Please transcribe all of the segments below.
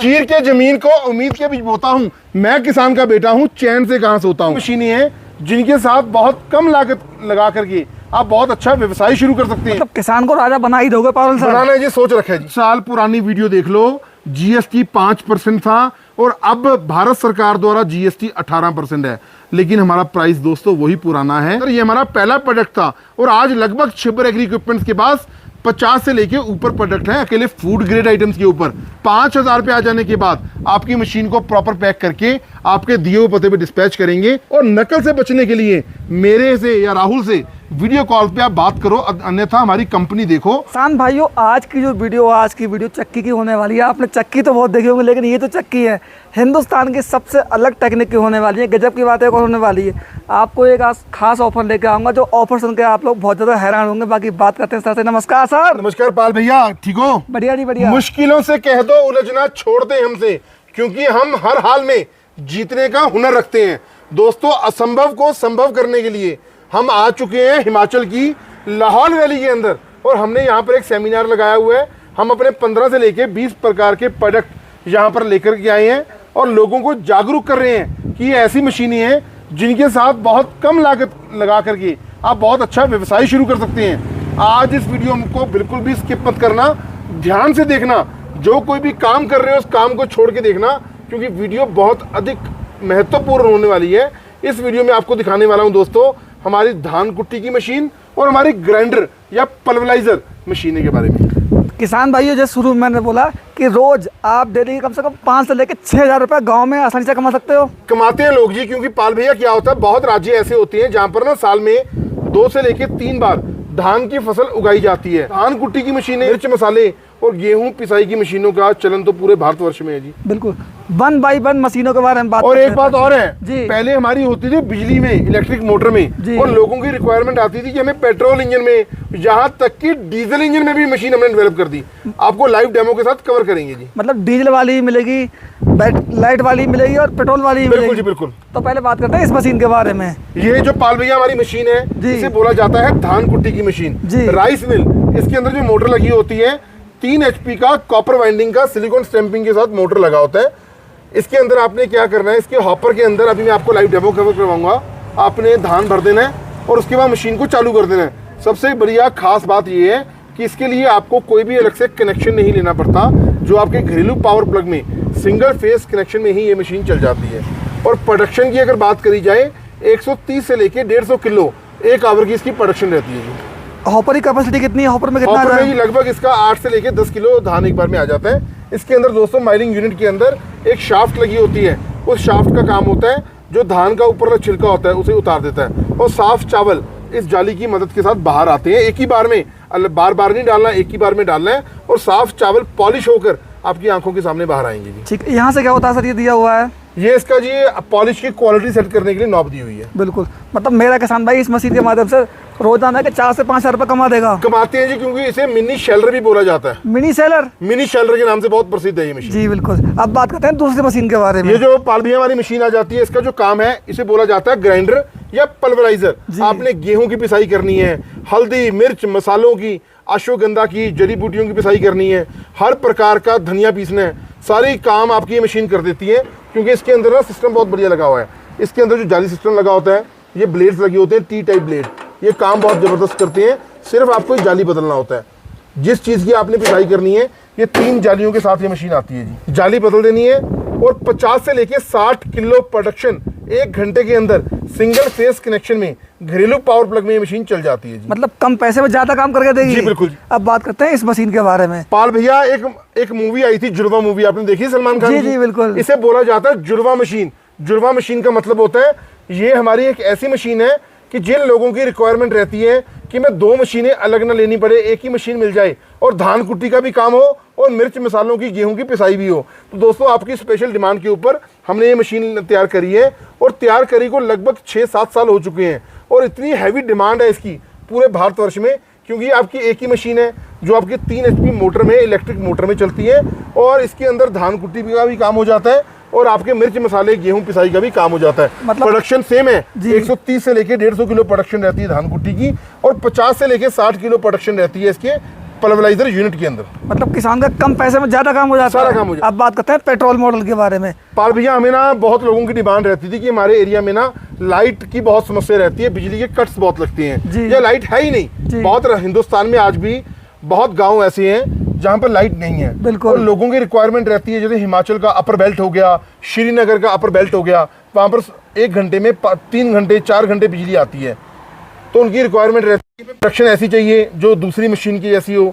चीर के जमीन को उम्मीद के बीच बोता हूँ, मैं किसान का बेटा हूँ, चैन से कहाँ सोता हूँ। मशीनें हैं जिनके साथ बहुत कम लागत लगा करके आप बहुत अच्छा व्यवसाय शुरू कर सकते हैं। मतलब किसान को राजा बना ही दोगे पारुल सर? बनाना ये सोच रखा है जी। साल पुरानी वीडियो देख लो, जीएसटी 5% था और अब भारत सरकार द्वारा जीएसटी 18% है, लेकिन हमारा प्राइस दोस्तों वही पुराना है। ये हमारा पहला प्रोडक्ट था और आज लगभग छिबर एग्री इक्विपमेंट्स के पास 50 से लेके ऊपर प्रोडक्ट है अकेले फूड ग्रेड आइटम्स के ऊपर। 5000 पे आ जाने के बाद आपकी मशीन को प्रॉपर पैक करके आपके दिए हुए पते पे डिस्पैच करेंगे। और नकल से बचने के लिए मेरे से या राहुल से वीडियो कॉल पे आप बात करो, अन्यथा हमारी कंपनी देखो। किसान भाइयों, आज की वीडियो चक्की की होने वाली है। आपने चक्की तो बहुत देखी होंगी, लेकिन ये तो चक्की है हिंदुस्तान की सबसे अलग टेक्निक की होने वाली है। गजब की बात है कौन होने वाली है। आपको एक आज खास ऑफर लेके आऊंगा, जो ऑफर सुन के आप लोग बहुत ज्यादा हैरान होंगे। बाकी बात करते हैं सर से। नमस्कार सर। नमस्कार पाल भैया, ठीक हो? बढ़िया जी बढ़िया। मुश्किलों से कह दो उलझना छोड़ दे हमसे, क्योंकि हम हर हाल में जीतने का हुनर रखते हैं। दोस्तों, असंभव को संभव करने के लिए हम आ चुके हैं हिमाचल की लाहौल वैली के अंदर और हमने यहाँ पर एक सेमिनार लगाया हुआ है। हम अपने 15 से लेके 20 प्रकार के प्रोडक्ट यहाँ पर लेकर के आए हैं और लोगों को जागरूक कर रहे हैं कि ये ऐसी मशीनें हैं जिनके साथ बहुत कम लागत लगा करके आप बहुत अच्छा व्यवसाय शुरू कर सकते हैं। आज इस वीडियो को बिल्कुल भी स्किप मत करना, ध्यान से देखना। जो कोई भी काम कर रहे हो उस काम को छोड़ के देखना, क्योंकि वीडियो बहुत अधिक महत्वपूर्ण होने वाली है। इस वीडियो में आपको दिखाने वाला हूँ दोस्तों हमारी धान कुट्टी की मशीन और हमारी ग्राइंडर या पल्वराइजर मशीन के बारे में। किसान भाइयों, जैसे शुरू में मैंने बोला कि रोज आप डेली कम से कम 5 से लेकर 6000 रुपये गाँव में आसानी से कमा सकते हो। कमाते हैं लोग जी, क्योंकि पाल भैया क्या होता है, बहुत राज्य ऐसे होते हैं जहाँ पर ना साल में 2 से लेकर 3 बार धान की फसल उगाई जाती है। धान कुट्टी की मशीनें, मिर्च मसाले और गेहूं पिसाई की मशीनों का चलन तो पूरे भारतवर्ष में है जी। बिल्कुल, 1 बाई 1 मशीनों के बारे में बात। और एक बात और है जी, पहले हमारी होती थी बिजली में, इलेक्ट्रिक मोटर में, और लोगों की रिक्वायरमेंट आती थी कि हमें पेट्रोल इंजन में, यहाँ तक कि डीजल इंजन में भी मशीन हमने डेवलप कर दी। आपको लाइव डेमो के साथ कवर करेंगे जी। मतलब डीजल वाली मिलेगी, लाइट वाली मिलेगी और पेट्रोल वाली मिलेगी। बिल्कुल जी बिल्कुल। तो पहले बात करते हैं इस मशीन के बारे में। ये जो पाल भैया हमारी मशीन है, इसे बोला जाता है धान कुट्टी की मशीन, राइस मिल। इसके अंदर जो मोटर लगी होती है 3 HP का कॉपर वाइंडिंग का सिलिकॉन स्टैंपिंग के साथ मोटर लगा होता है। इसके अंदर आपने क्या करना है, इसके हॉपर के अंदर अभी मैं आपको लाइव डेमो कवर करवाऊंगा। आपने धान भर देना है और उसके बाद मशीन को चालू कर देना है। सबसे बढ़िया खास बात ये है कि इसके लिए आपको कोई भी अलग से कनेक्शन नहीं लेना पड़ता। जो आपके घरेलू पावर प्लग में सिंगल फेस कनेक्शन में ही ये मशीन चल जाती है। और प्रोडक्शन की अगर बात करी जाए 130 से लेके 150 किलो एक आवर की इसकी प्रोडक्शन रहती है जी। हॉपर की कैपेसिटी कितनी है? हॉपर में कितना है? लगभग इसका 8 से लेके 10 किलो धान एक बार में आ जाता है। इसके अंदर दोस्तों माइलिंग यूनिट के अंदर एक शाफ्ट लगी होती है। उस शाफ्ट का काम होता है जो धान का ऊपर छिलका होता है उसे उतार देता है और साफ चावल इस जाली की मदद के साथ बाहर आते हैं। एक ही बार में, बार बार नहीं डालना, एक ही बार में डालना है और साफ चावल पॉलिश होकर आपकी आंखों के सामने बाहर आएंगे जी। ठीक, यहाँ से क्या होता है सर? ये दिया हुआ है, ये इसका जी पॉलिश की क्वालिटी सेट करने के लिए नॉब दी हुई है। बिल्कुल, मतलब मेरा किसान भाई इस मशीन के माध्यम से रोजाना के 4 से 5 हजार रुपये कमा देगा। कमाते हैं जी, क्योंकि इसे मिनी शेलर भी बोला जाता है। मिनी शेलर? मिनी शेलर के नाम से बहुत प्रसिद्ध है ये मशीन जी बिल्कुल। अब बात करते हैं दूसरी मशीन के बारे में। ये जो पाल भैया वाली मशीन आ जाती है, इसका जो काम है इसे बोला जाता है ग्राइंडर या पल्वराइजर। आपने गेहूं की पिसाई करनी है, हल्दी मिर्च मसालों की, अश्वगंधा की, जड़ी बूटियों की पिसाई करनी है, हर प्रकार का धनिया पीसना है, सारी काम आपकी ये मशीन कर देती है। क्योंकि इसके अंदर ना सिस्टम बहुत बढ़िया लगा हुआ है। इसके अंदर जो जाली सिस्टम लगा होता है, ये ब्लेड्स लगे होते हैं टी टाइप ब्लेड, ये काम बहुत जबरदस्त करते हैं। सिर्फ आपको जाली बदलना होता है। जिस चीज की आपने पिसाई करनी है, ये 3 जालियों के साथ ये मशीन आती है जी। जाली बदल देनी है और 50 से लेके 60 किलो प्रोडक्शन 1 घंटे के अंदर सिंगल फेस कनेक्शन में घरेलू पावर प्लग में ये मशीन चल जाती है जी। मतलब कम पैसे में ज्यादा काम करके देगी। जी बिल्कुल। अब बात करते हैं इस मशीन के बारे में। पाल भैया, एक मूवी आई थी जुड़वा मूवी, आपने देखी सलमान खान की? जी बिल्कुल। इसे बोला जाता है जुड़वा मशीन। जुड़वा मशीन का मतलब होता है ये हमारी एक ऐसी मशीन है कि जिन लोगों की रिक्वायरमेंट रहती है कि मैं 2 मशीनें अलग ना लेनी पड़े, एक ही मशीन मिल जाए और धान कुट्टी का भी काम हो और मिर्च मसालों की, गेहूं की पिसाई भी हो। तो दोस्तों, आपकी स्पेशल डिमांड के ऊपर हमने ये मशीन तैयार करी है और तैयार करी को लगभग 6-7 साल हो चुके हैं। और इतनी हैवी डिमांड है इसकी पूरे भारतवर्ष में, क्योंकि आपकी एक ही मशीन है जो आपकी 3 HP मोटर में, इलेक्ट्रिक मोटर में चलती है और इसके अंदर धान कुट्टी का भी काम हो जाता है और आपके मिर्च मसाले गेहूं पिसाई का भी काम हो जाता है। मतलब प्रोडक्शन सेम है। 130 से लेके 150 किलो प्रोडक्शन रहती है धान कुट्टी की और 50 से लेके 60 किलो प्रोडक्शन रहती है इसके पल्वराइजर यूनिट के अंदर। मतलब किसान का कम पैसे में ज़्यादा काम हो जाता है। सारा काम हो जाता है। अब बात करते हैं पेट्रोल मॉडल के बारे में। पाल भैया, हमें ना बहुत लोगों की डिमांड रहती थी कि हमारे एरिया में ना लाइट की बहुत समस्या रहती है, बिजली के कट्स बहुत लगते हैं, या लाइट है ही नहीं। बहुत हिंदुस्तान में आज भी बहुत गाँव ऐसे हैं जहाँ पर लाइट नहीं है। बिल्कुल। और लोगों की रिक्वायरमेंट रहती है, जैसे हिमाचल का अपर बेल्ट हो गया, श्रीनगर का अपर बेल्ट हो गया, वहाँ पर 1 घंटे में 3 घंटे 4 घंटे बिजली आती है, तो उनकी रिक्वायरमेंट रहती है प्रोडक्शन ऐसी चाहिए जो दूसरी मशीन की जैसी हो।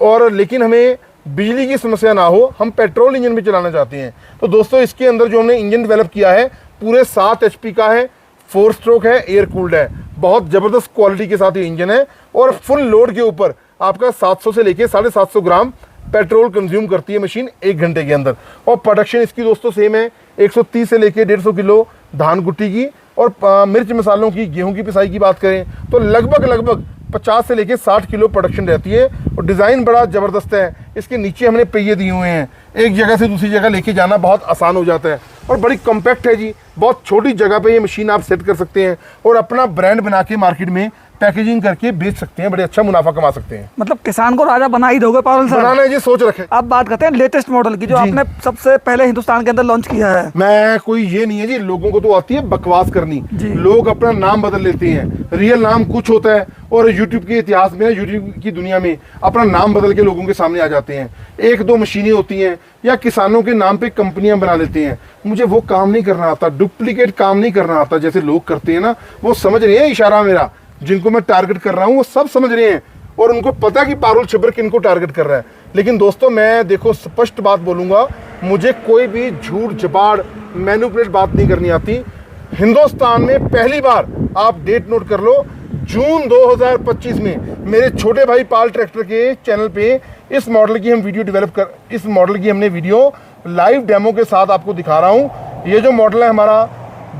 और लेकिन हमें बिजली की समस्या ना हो, हम पेट्रोल इंजन भी चलाना चाहते हैं। तो दोस्तों, इसके अंदर जो हमने इंजन डेवलप किया है पूरे 7 HP का है, 4 स्ट्रोक है, एयर कूल्ड है, बहुत ज़बरदस्त क्वालिटी के साथ ये इंजन है। और फुल लोड के ऊपर आपका 700 से लेके 750 ग्राम पेट्रोल कंज्यूम करती है मशीन 1 घंटे के अंदर। और प्रोडक्शन इसकी दोस्तों सेम है, 130 से लेके 150 किलो धान गुट्टी की। और मिर्च मसालों की, गेहूं की पिसाई की बात करें तो लगभग 50 से लेके 60 किलो प्रोडक्शन रहती है। और डिज़ाइन बड़ा ज़बरदस्त है। इसके नीचे हमने पहिए दिए हुए हैं, एक जगह से दूसरी जगह लेके जाना बहुत आसान हो जाता है। और बड़ी कॉम्पैक्ट है जी, बहुत छोटी जगह पे ये मशीन आप सेट कर सकते हैं और अपना ब्रांड बना के मार्केट में पैकेजिंग करके बेच सकते हैं, बड़े अच्छा मुनाफा कमा सकते हैं। मतलब किसान को राजा बना ही दोगे पारुल सर। बनाना है जी, सोच रखे। अब बात करते हैं लेटेस्ट मॉडल की, जो आपने सबसे पहले हिंदुस्तान के अंदर लॉन्च किया है। मैं कोई ये नहीं है जी, लोगों को तो आती है बकवास करनी, लोग अपना नाम बदल लेते हैं, रियल नाम कुछ होता है। और यूट्यूब के इतिहास में, यूट्यूब की दुनिया में अपना नाम बदल के लोगों के सामने आ जाते हैं। 1-2 मशीनें होती हैं या किसानों के नाम पे कंपनियां बना लेते हैं। मुझे वो काम नहीं करना आता, डुप्लीकेट काम नहीं करना आता जैसे लोग करते हैं ना। वो समझ रहे हैं इशारा मेरा, जिनको मैं टारगेट कर रहा हूँ वो सब समझ रहे हैं और उनको पता है कि पारुल छिब्बर किनको टारगेट कर रहा है। लेकिन दोस्तों, मैं देखो स्पष्ट बात बोलूँगा, मुझे कोई भी झूठ झपाड़ मैनिपुलेट बात नहीं करनी आती। हिंदुस्तान में पहली बार, आप डेट नोट कर लो, जून 2025 में मेरे छोटे भाई पाल ट्रैक्टर के चैनल पे इस मॉडल की हम वीडियो डेवलप कर, इस मॉडल की हमने वीडियो लाइव डेमो के साथ आपको दिखा रहा हूँ। ये जो मॉडल है हमारा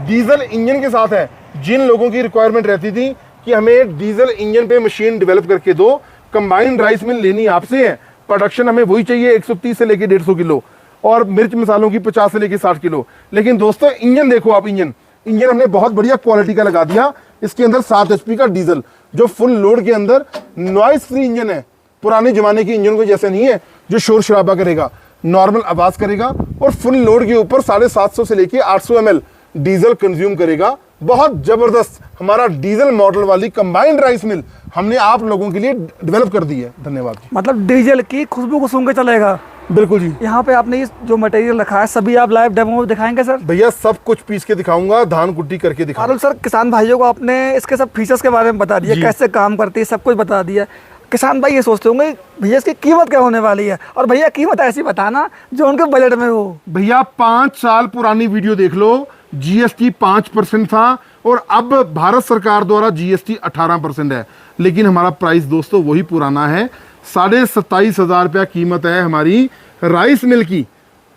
डीजल इंजन के साथ है। जिन लोगों की रिक्वायरमेंट रहती थी कि हमें डीजल इंजन पे मशीन डेवलप करके दो, कंबाइंड राइस मिल लेनी आपसे है, प्रोडक्शन हमें वही चाहिए 130 से लेके 150 किलो, और मिर्च मसालों की 50 से लेके 60 किलो। लेकिन दोस्तों, इंजन देखो आप, इंजन हमने बहुत बढ़िया क्वालिटी का लगा दिया। इसके अंदर 7 HP का डीजल, जो फुल लोड के अंदर नॉइज फ्री इंजन है। पुराने जमाने के इंजन को जैसे नहीं है जो शोर शराबा करेगा, नॉर्मल आवाज करेगा। और फुल लोड के ऊपर 750 से लेके 800 ml डीजल कंज्यूम करेगा। बहुत जबरदस्त हमारा डीजल मॉडल वाली कंबाइंड राइस मिल हमने आप लोगों के लिए डेवलप कर दी है। धन्यवाद जी। मतलब डीजल की खुशबू को सूंघ के चलेगा। बिल्कुल जी। यहाँ पे आपने जो मटेरियल रखा है सभी आप लाइव डेमो में दिखाएंगे सर? भैया सब कुछ पीस के दिखाऊंगा, धान कुट्टी करके दिखाऊंगा। पारुल सर, किसान भाइयों को आपने इसके सब फीचर्स के बारे में बता दिया, कैसे काम करती है, सब कुछ बता दिया। किसान भाई ये सोचते होंगे भैया इसकी कीमत क्या होने वाली है, और भैया कीमत ऐसी बताना जो उनके बजट में हो। भैया 5 साल पुरानी वीडियो देख लो, GST 5% था और अब भारत सरकार द्वारा GST 18% है। लेकिन हमारा प्राइस दोस्तों वही पुराना है। 27,500 रुपया कीमत है हमारी राइस मिल की,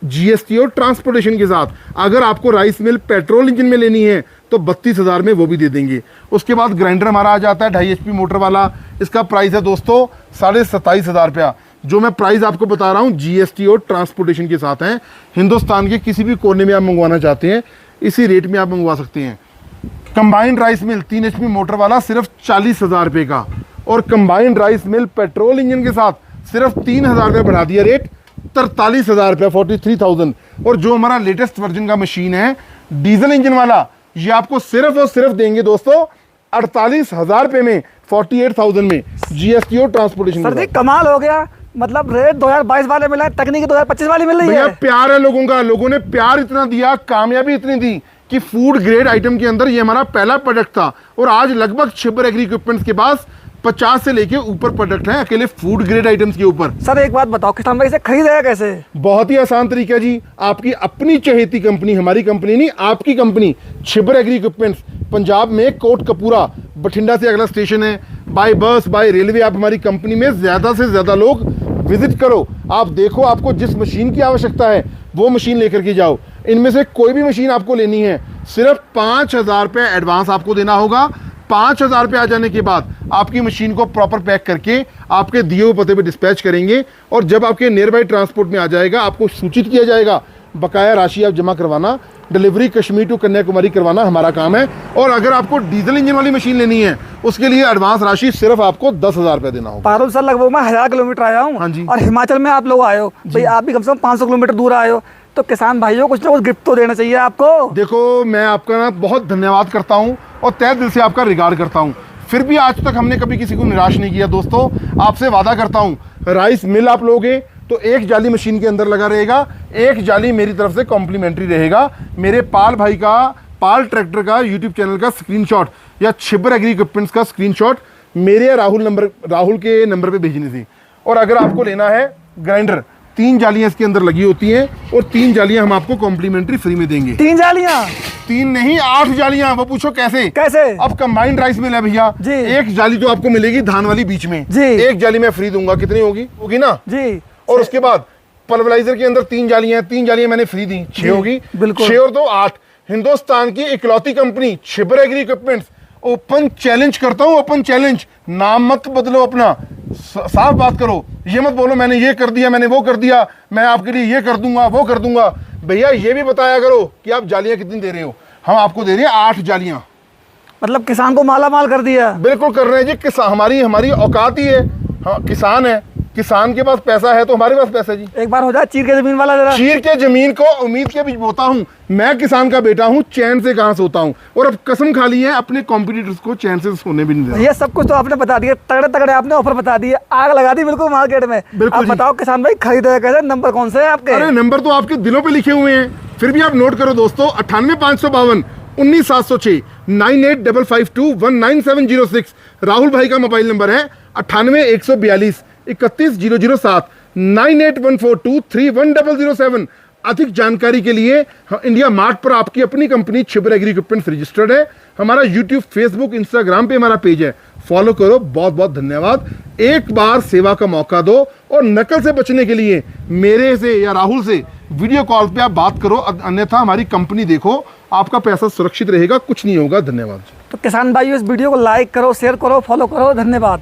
GST और ट्रांसपोर्टेशन के साथ। अगर आपको राइस मिल पेट्रोल इंजन में लेनी है तो 32,000 में वो भी दे देंगे। उसके बाद ग्राइंडर हमारा आ जाता है 2.5 HP मोटर वाला। इसका प्राइस है दोस्तों 27,500 रुपया। जो मैं प्राइस आपको बता रहा हूँ GST और ट्रांसपोर्टेशन के साथ है। हिंदुस्तान के किसी भी कोने में आप मंगवाना चाहते हैं, इसी रेट में आप मंगवा सकते हैं। Combined rice mill 3 HP motor वाला सिर्फ 40,000 रुपये का, और combined rice mill petrol engine के साथ सिर्फ 3,000 रुपये बढ़ा दिया रेट, 43,000 रुपये, 43,000। और जो हमारा लेटेस्ट वर्जन का मशीन है डीजल इंजन वाला, ये आपको सिर्फ और सिर्फ देंगे दोस्तों 48,000 रुपये में, 48,000 में, GST और ट्रांसपोर्टेशन। सर जी कमाल हो गया, मतलब रेट 2022 वाले मिला है, तकनीकी 2025 वाली मिल रही है। प्यार है लोगों का, लोगों ने प्यार इतना दिया, कामयाबी इतनी दी कि फूड ग्रेड आइटम के अंदर ये हमारा पहला प्रोडक्ट था। और आज लगभग छिब्बर एग्री इक्विपमेंट्स के पास 50 से लेके ऊपर प्रोडक्ट हैं अकेले फूड ग्रेड आइटम्स के ऊपर। सर एक बात बताओ, किसान भाई इसे खरीदेगा कैसे? बहुत ही आसान तरीका जी। आपकी अपनी चहेती कंपनी, हमारी कंपनी नहीं, आपकी company Chhibber agri equipments, Punjab में कोट कपूरा, बठिंडा से अगला स्टेशन है। बाय बस, बाय रेलवे आप हमारी कंपनी में ज्यादा से ज्यादा लोग विजिट करो। आप देखो, आपको जिस मशीन की आवश्यकता है वो मशीन लेकर के जाओ। इनमें से कोई भी मशीन आपको लेनी है, सिर्फ 5,000 रुपये एडवांस आपको देना होगा। 5,000 रुपये आ जाने के बाद आपकी मशीन को प्रॉपर पैक करके आपके दिए हुए पते पे डिस्पैच करेंगे। और जब आपके नियर बाई ट्रांसपोर्ट में आ जाएगा, आपको सूचित किया जाएगा, बकाया राशि आप जमा करवाना। डिलीवरी कश्मीर टू कन्याकुमारी करवाना हमारा काम है। और अगर आपको डीजल इंजन वाली मशीन लेनी है उसके लिए एडवांस राशि सिर्फ आपको 10,000 रुपये देना होगा। पारुल सर, लगभग मैं 1000 किलोमीटर आया हूँ। हाँ जी। और हिमाचल में आप लोग आए हो भाई, आप भी कम से कम 500 किलोमीटर दूर आए हो, तो किसान भाइयों कुछ ना कुछ गिफ्ट तो देना चाहिए आपको। देखो, मैं आपका ना बहुत धन्यवाद करता हूँ और तहे दिल से आपका रिगार्ड करता हूँ। फिर भी आज तक हमने कभी किसी को निराश नहीं किया। दोस्तों, आपसे वादा करता हूँ, राइस मिल आप लोगे तो एक जाली मशीन के अंदर लगा रहेगा, एक जाली मेरी तरफ से कॉम्प्लीमेंट्री रहेगा। मेरे पाल भाई का, पाल ट्रैक्टर का यूट्यूब चैनल का स्क्रीनशॉट या छिब्बर एग्री इक्विपमेंट्स का स्क्रीनशॉट मेरे या राहुल के नंबर पे भेजनी थी। और अगर आपको लेना है ग्राइंडर, 3 जालियां इसके अंदर लगी होती हैं और 3 जालियां हम आपको कॉम्प्लीमेंट्री फ्री में देंगे। 3 जालियां? 3 नहीं, 8 जालियां। वो पूछो कैसे? अब कंबाइंड राइस मिल है भैया जी। एक जाली तो आपको मिलेगी धान वाली बीच में जी, एक जाली मैं फ्री दूंगा। कितनी होगी ना जी। और उसके बाद पल्वराइजर के अंदर 3 जालियां, 3 जालियां मैंने फ्री दी, 6 होगी। 6 और 2 8। हिंदुस्तान की इकलौती company Chhibber agri equipments. Open challenge करता हूं, ओपन चैलेंज। नाम मत बदलो अपना, साफ बात करो। ये मत बोलो मैंने ये कर दिया, मैंने वो कर दिया, मैं आपके लिए ये कर दूंगा, वो कर दूंगा। भैया ये भी बताया करो कि आप जालियां कितनी दे रहे हो। हम आपको दे रहे हैं 8 जालियां। मतलब किसान को माला माल कर दिया। बिल्कुल कर रहे हैं जी। किसान हमारी औकात ही है। हाँ, किसान है, किसान के पास पैसा है तो हमारे पास पैसा जी। एक बार हो जाए चीर के जमीन वाला जरा। चीर के जमीन को उम्मीद के बीच बोता हूँ। मैं किसान का बेटा हूँ, चैन से कहाँ सोता हूँ। और अब कसम खा ली है अपने कॉम्पिटिटर्स को चैन से सोने भी नहीं देना। ये सब कुछ तो आपने बता दिया, तगड़े तगड़े आपने ऑफर बता दिए, आग लगा दी बिल्कुल मार्केट में। आप बताओ किसान भाई खरीदेगा कैसे? नंबर कौन से है आपके? अरे नंबर तो आपके दिलों पे लिखे हुए हैं, फिर भी आप नोट करो दोस्तों। 98,552 19,706 98,552 राहुल भाई का मोबाइल नंबर है। 98,142 31,007 98,142 31,007। अधिक जानकारी के लिए इंडिया मार्ट पर आपकी अपनी company Chhibber agri equipments registered है। हमारा यूट्यूब, फेसबुक, इंस्टाग्राम पे हमारा पेज है, फॉलो करो। बहुत बहुत धन्यवाद। एक बार सेवा का मौका दो और नकल से बचने के लिए मेरे से या राहुल से वीडियो कॉल पे आप बात करो, अन्यथा हमारी कंपनी देखो, आपका पैसा सुरक्षित रहेगा, कुछ नहीं होगा। धन्यवाद। तो किसान भाइयों, इस वीडियो को लाइक करो, शेयर करो, फॉलो करो। धन्यवाद।